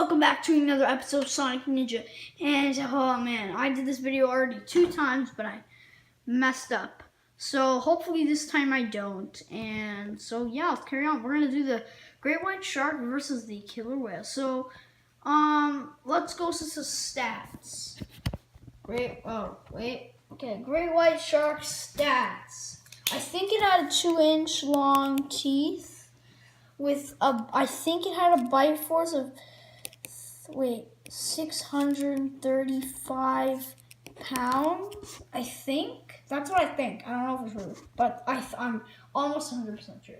welcome back to another episode of Sonic Ninja. And oh man, I did this video already 2 times, but I messed up. So hopefully this time I don't. And so yeah, let's carry on. We're gonna do the great white shark versus the killer whale. So let's go to the stats. Great white shark stats. I think it had 2-inch long teeth. I think it had a bite force of 635 pounds. I think that's what I think. I don't know for sure, but I'm almost 100% sure.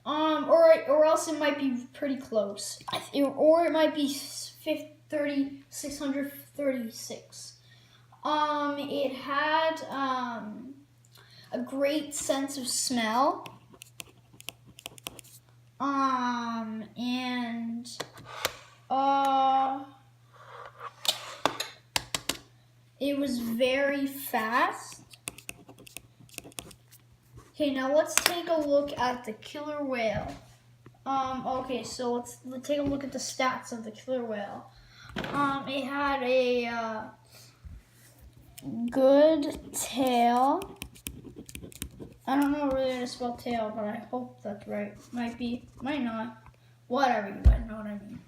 Or else it might be pretty close. Or it might be 636. It had a great sense of smell. It was very fast. Okay, now let's take a look at the killer whale. Okay, so let's take a look at the stats of the killer whale. It had a good tail. I don't know really how to spell tail, but I hope that's right. Might be, might not. Whatever, you guys know what I mean.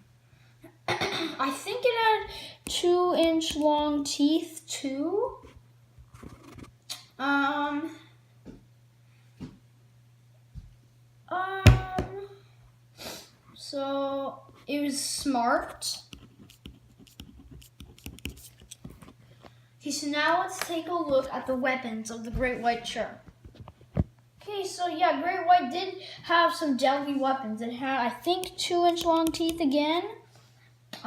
I think it had 2-inch long teeth too. So it was smart. Okay, so now let's take a look at the weapons of the great white shark. Okay, so yeah, great white did have some deadly weapons. It had, I think, 2-inch long teeth again.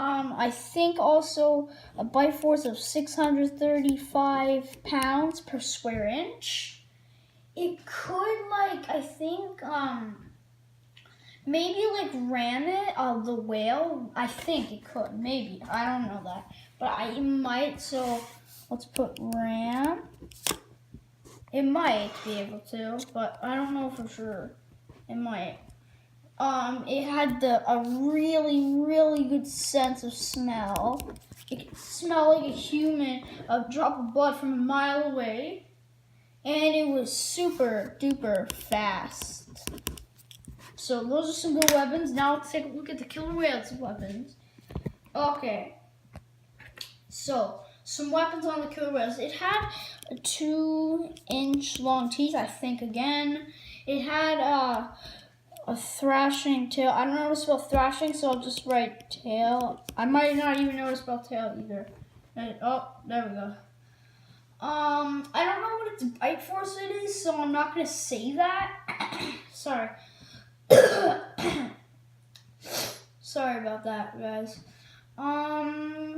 I think also a bite force of 635 pounds per square inch. It could, I think, maybe ram it, the whale. I think it could, maybe. I don't know that, but it might. So let's put ram. It might be able to, but I don't know for sure. It might. It had a really good sense of smell. It could smell like a human, a drop of blood from a mile away. And it was super duper fast. So those are some good weapons. Now let's take a look at the killer whale's weapons. Okay. So, some weapons on the killer whales. It had a 2-inch long teeth, I think, again. It had a thrashing tail. I don't know how to spell thrashing, so I'll just write tail. I might not even know how to spell tail either. Oh, there we go. I don't know what its bite force is, so I'm not going to say that. Sorry. Sorry about that, guys. I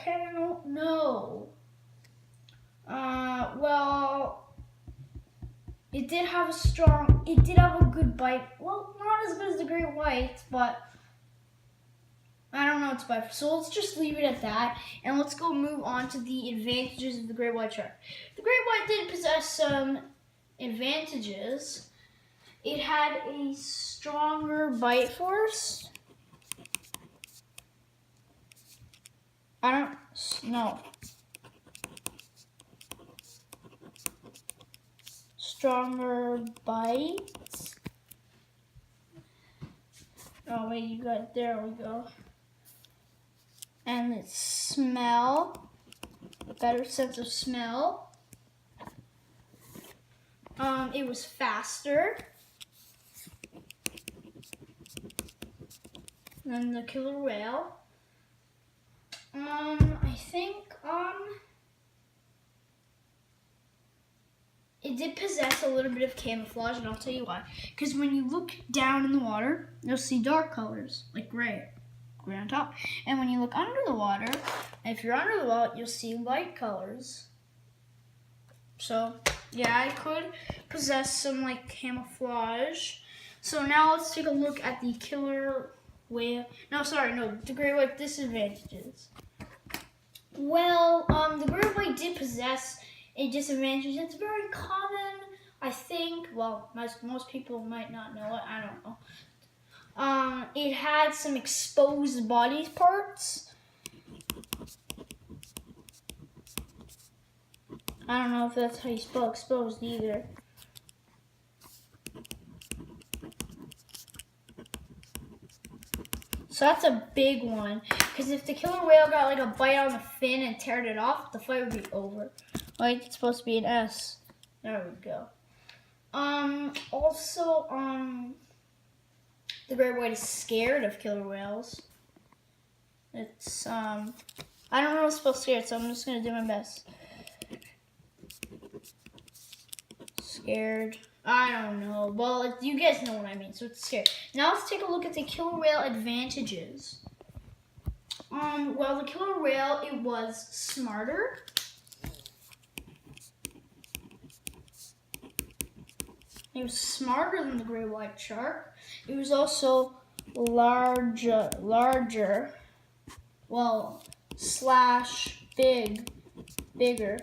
kind of don't know. Well, it did have a good bite. Well, not as good as the great white, but I don't know its bite. So let's just leave it at that, and let's go move on to the advantages of the great white shark. The great white did possess some advantages. It had a stronger bite force. Stronger bites. Oh wait, there we go. And its smell, a better sense of smell. It was faster than the killer whale. I think, it did possess a little bit of camouflage, and I'll tell you why. Because when you look down in the water, you'll see dark colors, like gray on top. And when you look under the water, if you're under the water, you'll see light colors. So, yeah, it could possess some, camouflage. So now let's take a look at the killer whale. The great white disadvantages. Well, the great white did possess a disadvantage. It's very common, I think. Well, most people might not know it. I don't know. It had some exposed body parts. I don't know if that's how you spell exposed either. So that's a big one. Because if the killer whale got like a bite on the fin and teared it off, the fight would be over. Like, it's supposed to be an S. There we go. Also, the great white is scared of killer whales. It's, I don't know how to spell scared, so I'm just going to do my best. Scared. I don't know. Well, you guys know what I mean, so it's scared. Now let's take a look at the killer whale advantages. Well, the killer whale, it was smarter. It was smarter than the great white shark. It was also larger. Well, / bigger.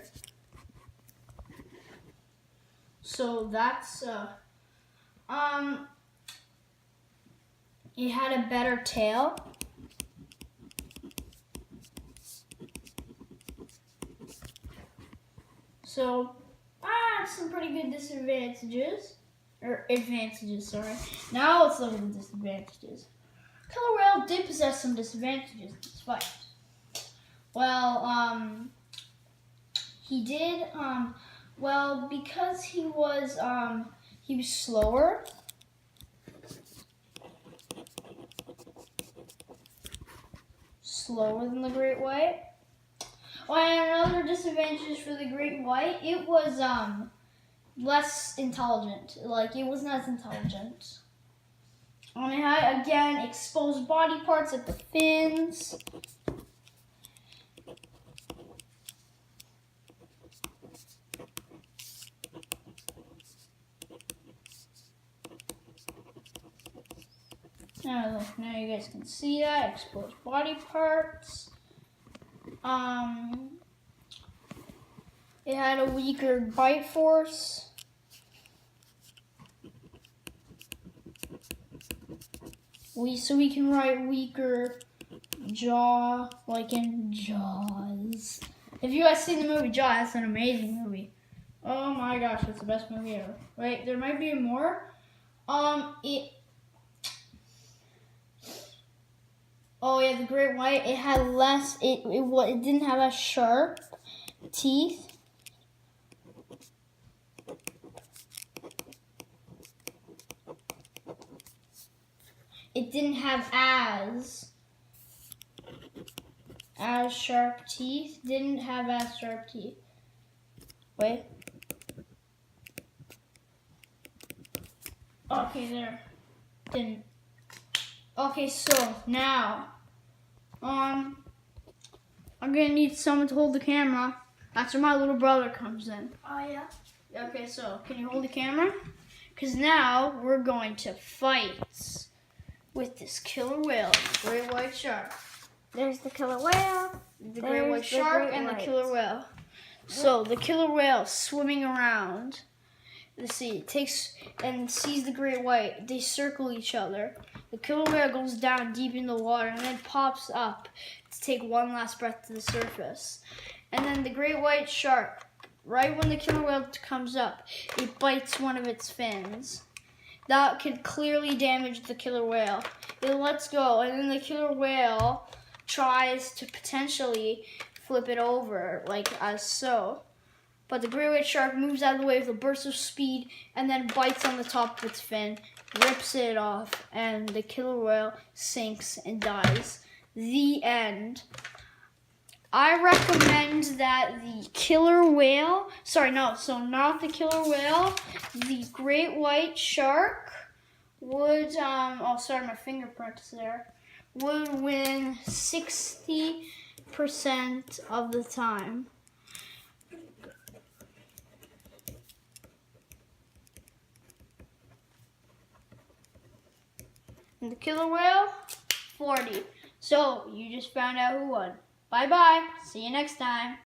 So that's, it had a better tail. So, some pretty good disadvantages. Or advantages, sorry. Now let's look at the disadvantages. Killer whale did possess some disadvantages in this fight. Well, he did, well, because he was slower. Slower than the great white. Oh, and another disadvantage for the great white, it was, less intelligent. Like, it wasn't as intelligent. It had, again, exposed body parts at the fins. Now you guys can see that, exposed body parts. It had a weaker bite force. So we can write weaker jaw, like in Jaws. If you guys seen the movie Jaws, it's an amazing movie. Oh my gosh, it's the best movie ever. Wait, there might be more. Oh yeah, the great white, it had less, it didn't have as sharp teeth. It didn't have as sharp teeth. Didn't have as sharp teeth. Wait. Okay, there. Didn't. Okay, so now, I'm gonna need someone to hold the camera. That's where my little brother comes in. Oh, yeah? Okay, so can you hold the camera? Because now we're going to fight with this killer whale, the great white shark. There's the killer whale. The great white shark and the killer whale. So the killer whale swimming around the sea takes and sees the great white. They circle each other. The killer whale goes down deep in the water and then pops up to take one last breath to the surface. And then the great white shark, right when the killer whale comes up, it bites one of its fins. That could clearly damage the killer whale. It lets go, and then the killer whale tries to potentially flip it over, like as so. But the great white shark moves out of the way with a burst of speed and then bites on the top of its fin, rips it off, and the killer whale sinks and dies. The end. I recommend that the killer whale, not the killer whale, the great white shark would, my fingerprints there, would win 60% of the time. And the killer whale, 40. So, you just found out who won. Bye-bye. See you next time.